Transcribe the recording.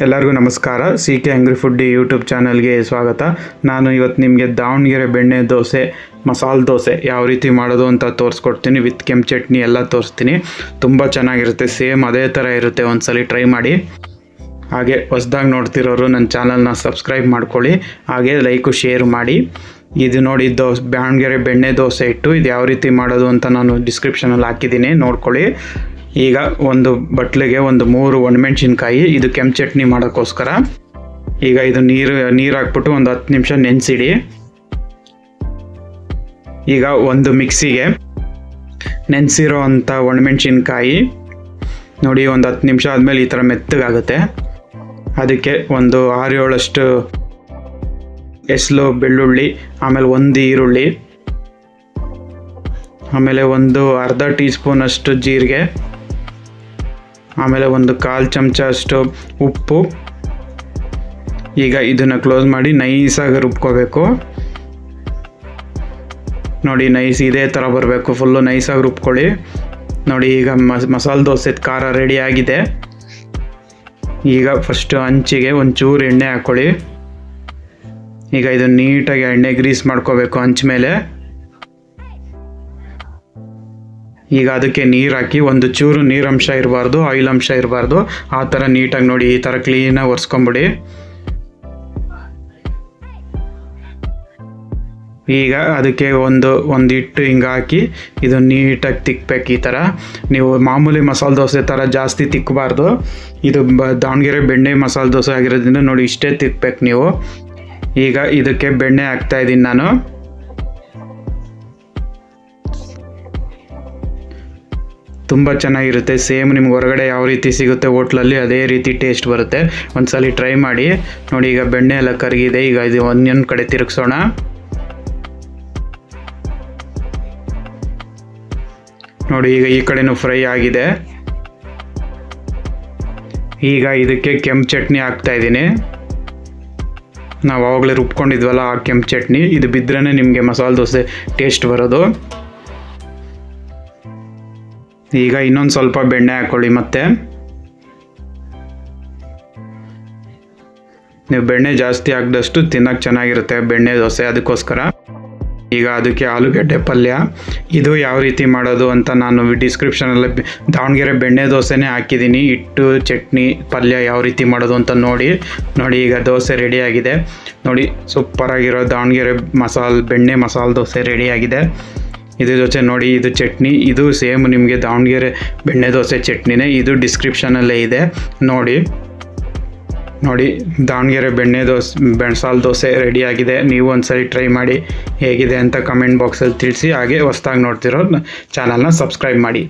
ಎಲ್ಲರಿಗೂ ನಮಸ್ಕಾರ. C K ಅಂಗ್ರಿ food YouTube ಚಾನಲ್ಗೆ ಸ್ವಾಗತ. ನಾನು ಇವತ್ತು ನಿಮಗೆ ದಾವಣಗೆರೆ ಬೆಣ್ಣೆ ದೋಸೆ, ಮಸಾಲೆ ದೋಸೆ ಯಾವ ರೀತಿ ಮಾಡೋದು ಅಂತ ತೋರಿಸ್ಕೊಡ್ತೀನಿ. ವಿತ್ ಕೆಂಪು ಚಟ್ನಿ ಎಲ್ಲ ತೋರಿಸ್ತೀನಿ. ತುಂಬ ಚೆನ್ನಾಗಿರುತ್ತೆ, ಸೇಮ್ ಅದೇ ಥರ ಇರುತ್ತೆ. ಒಂದ್ಸಲಿ ಟ್ರೈ ಮಾಡಿ. ಹಾಗೆ ಹೊಸ್ದಾಗಿ ನೋಡ್ತಿರೋರು ನನ್ನ ಚಾನಲ್ನ ಸಬ್ಸ್ಕ್ರೈಬ್ ಮಾಡ್ಕೊಳ್ಳಿ. ಹಾಗೆ ಲೈಕು ಶೇರ್ ಮಾಡಿ. ಇದು ನೋಡಿ, ದಾವಣಗೆರೆ ಬೆಣ್ಣೆ ದೋಸೆ ಇಟ್ಟು ಇದು ಯಾವ ರೀತಿ ಮಾಡೋದು ಅಂತ ನಾನು ಡಿಸ್ಕ್ರಿಪ್ಷನಲ್ಲಿ ಹಾಕಿದ್ದೀನಿ, ನೋಡ್ಕೊಳ್ಳಿ. ಈಗ ಒಂದು ಬಟ್ಲಿಗೆ ಒಂದು 3 ಒಣಮೆಣ್ಸಿನ್ಕಾಯಿ, ಇದು ಕೆಂಪು ಚಟ್ನಿ ಮಾಡೋಕ್ಕೋಸ್ಕರ. ಈಗ ಇದು ನೀರು ಹಾಕ್ಬಿಟ್ಟು ಒಂದು 10 ನಿಮಿಷ ನೆನೆಸಿಡಿ. ಈಗ ಒಂದು ಮಿಕ್ಸಿಗೆ ನೆನೆಸಿರೋ ಅಂಥ ಒಣಮೆಣ್ಸಿನ್ಕಾಯಿ ನೋಡಿ, ಒಂದು 10 ನಿಮಿಷ ಆದಮೇಲೆ ಈ ಥರ ಮೆತ್ತಗಾಗುತ್ತೆ. ಅದಕ್ಕೆ ಒಂದು 6-7 ಎಸ್ಲು ಬೆಳ್ಳುಳ್ಳಿ, ಆಮೇಲೆ ಒಂದು ಈರುಳ್ಳಿ, ಆಮೇಲೆ ಒಂದು ಅರ್ಧ ಟೀ ಸ್ಪೂನಷ್ಟು ಜೀರಿಗೆ, ಆಮೇಲೆ ಒಂದು 1/4 ಚಮಚ ಅಷ್ಟು ಉಪ್ಪು. ಈಗ ಇದನ್ನು ಕ್ಲೋಸ್ ಮಾಡಿ ನೈಸಾಗಿ ರುಬ್ಕೋಬೇಕು. ನೋಡಿ, ನೈಸ್ ಇದೇ ಥರ ಬರಬೇಕು, ಫುಲ್ಲು ನೈಸಾಗಿ ರುಬ್ಕೊಳ್ಳಿ. ನೋಡಿ, ಈಗ ಮಸಾಲೆ ದೋಸೆ ಖಾರ ರೆಡಿ ಆಗಿದೆ. ಈಗ ಫಸ್ಟು ಹಂಚಿಗೆ ಒಂಚೂರು ಎಣ್ಣೆ ಹಾಕ್ಕೊಳ್ಳಿ. ಈಗ ಇದು ನೀಟಾಗಿ ಎಣ್ಣೆ ಗ್ರೀಸ್ ಮಾಡ್ಕೋಬೇಕು ಹಂಚ ಮೇಲೆ. ಈಗ ಅದಕ್ಕೆ ನೀರು ಹಾಕಿ, ಒಂದು ಚೂರು ನೀರಂಶ ಇರಬಾರ್ದು, ಆಯಿಲ್ ಅಂಶ ಇರಬಾರ್ದು. ಆ ಥರ ನೀಟಾಗಿ ನೋಡಿ, ಈ ಥರ ಕ್ಲೀನಾಗಿ ಒರೆಸ್ಕೊಂಬಿಡಿ. ಈಗ ಅದಕ್ಕೆ ಒಂದು ಹಿಟ್ಟು ಹಿಂಗೆ ಹಾಕಿ ಇದು ನೀಟಾಗಿ ತಿಕ್ಕಬೇಕು. ಈ ಥರ ನೀವು ಮಾಮೂಲಿ ಮಸಾಲೆ ದೋಸೆ ಥರ ಜಾಸ್ತಿ ತಿಕ್ಕಬಾರ್ದು. ಇದು ದಾವಣಗೆರೆ ಬೆಣ್ಣೆ ಮಸಾಲೆ ದೋಸೆ ಆಗಿರೋದ್ರಿಂದ ನೋಡಿ ಇಷ್ಟೇ ತಿಕ್ಕಬೇಕು ನೀವು. ಈಗ ಇದಕ್ಕೆ ಬೆಣ್ಣೆ ಹಾಕ್ತಾಯಿದ್ದೀನಿ ನಾನು. ತುಂಬ ಚೆನ್ನಾಗಿರುತ್ತೆ, ಸೇಮ್ ನಿಮ್ಗೆ ಹೊರಗಡೆ ಯಾವ ರೀತಿ ಸಿಗುತ್ತೆ ಹೋಟ್ಲಲ್ಲಿ ಅದೇ ರೀತಿ ಟೇಸ್ಟ್ ಬರುತ್ತೆ. ಒಂದ್ಸಲಿ ಟ್ರೈ ಮಾಡಿ. ನೋಡಿ, ಈಗ ಬೆಣ್ಣೆ ಎಲ್ಲ ಕರಗಿದೆ. ಈಗ ಇದು ಒಂದೊಂದು ಕಡೆ ತಿರುಗಿಸೋಣ. ನೋಡಿ, ಈಗ ಈ ಕಡೆನೂ ಫ್ರೈ ಆಗಿದೆ. ಈಗ ಇದಕ್ಕೆ ಕೆಂಪು ಚಟ್ನಿ ಹಾಕ್ತಾಯಿದ್ದೀನಿ. ನಾವು ಆವಾಗಲೇ ರುಬ್ಕೊಂಡಿದ್ವಲ್ಲ ಆ ಕೆಂಪು ಚಟ್ನಿ, ಇದು ಬಿದ್ರೇ ನಿಮಗೆ ಮಸಾಲೆ ದೋಸೆ ಟೇಸ್ಟ್ ಬರೋದು. ಈಗ ಇನ್ನೊಂದು ಸ್ವಲ್ಪ ಬೆಣ್ಣೆ ಹಾಕ್ಕೊಳ್ಳಿ. ಮತ್ತೆ ನೀವು ಬೆಣ್ಣೆ ಜಾಸ್ತಿ ಹಾಕಿದಷ್ಟು ತಿನ್ನೋಕ್ಕೆ ಚೆನ್ನಾಗಿರುತ್ತೆ ಬೆಣ್ಣೆ ದೋಸೆ, ಅದಕ್ಕೋಸ್ಕರ. ಈಗ ಅದಕ್ಕೆ ಆಲೂಗಡ್ಡೆ ಪಲ್ಯ, ಇದು ಯಾವ ರೀತಿ ಮಾಡೋದು ಅಂತ ನಾನು ಡಿಸ್ಕ್ರಿಪ್ಷನಲ್ಲಿ ದಾವಣಗೆರೆ ಬೆಣ್ಣೆ ದೋಸೆನೇ ಹಾಕಿದ್ದೀನಿ. ಹಿಟ್ಟು, ಚಟ್ನಿ, ಪಲ್ಯ ಯಾವ ರೀತಿ ಮಾಡೋದು ಅಂತ ನೋಡಿ. ಈಗ ದೋಸೆ ರೆಡಿಯಾಗಿದೆ. ನೋಡಿ, ಸೂಪರಾಗಿರೋ ದಾವಣಗೆರೆ ಬೆಣ್ಣೆ ಮಸಾಲೆ ದೋಸೆ ರೆಡಿಯಾಗಿದೆ. ಇದು ದೋಸೆ ನೋಡಿ, ಇದು ಚಟ್ನಿ, ಇದು ಸೇಮ್ ನಿಮಗೆ ದಾವಣಗೆರೆ ಬೆಣ್ಣೆ ದೋಸೆ ಚಟ್ನಿನೇ. ಇದು ಡಿಸ್ಕ್ರಿಪ್ಷನಲ್ಲೇ ಇದೆ, ನೋಡಿ. ದಾವಣಗೆರೆ ಮಸಾಲೆ ದೋಸೆ ರೆಡಿಯಾಗಿದೆ. ನೀವು ಒಂದ್ಸರಿ ಟ್ರೈ ಮಾಡಿ, ಹೇಗಿದೆ ಅಂತ ಕಮೆಂಟ್ ಬಾಕ್ಸಲ್ಲಿ ತಿಳಿಸಿ. ಹಾಗೆ ಹೊಸ್ದಾಗಿ ನೋಡ್ತಿರೋ ಚಾನಲ್ನ ಸಬ್ಸ್ಕ್ರೈಬ್ ಮಾಡಿ.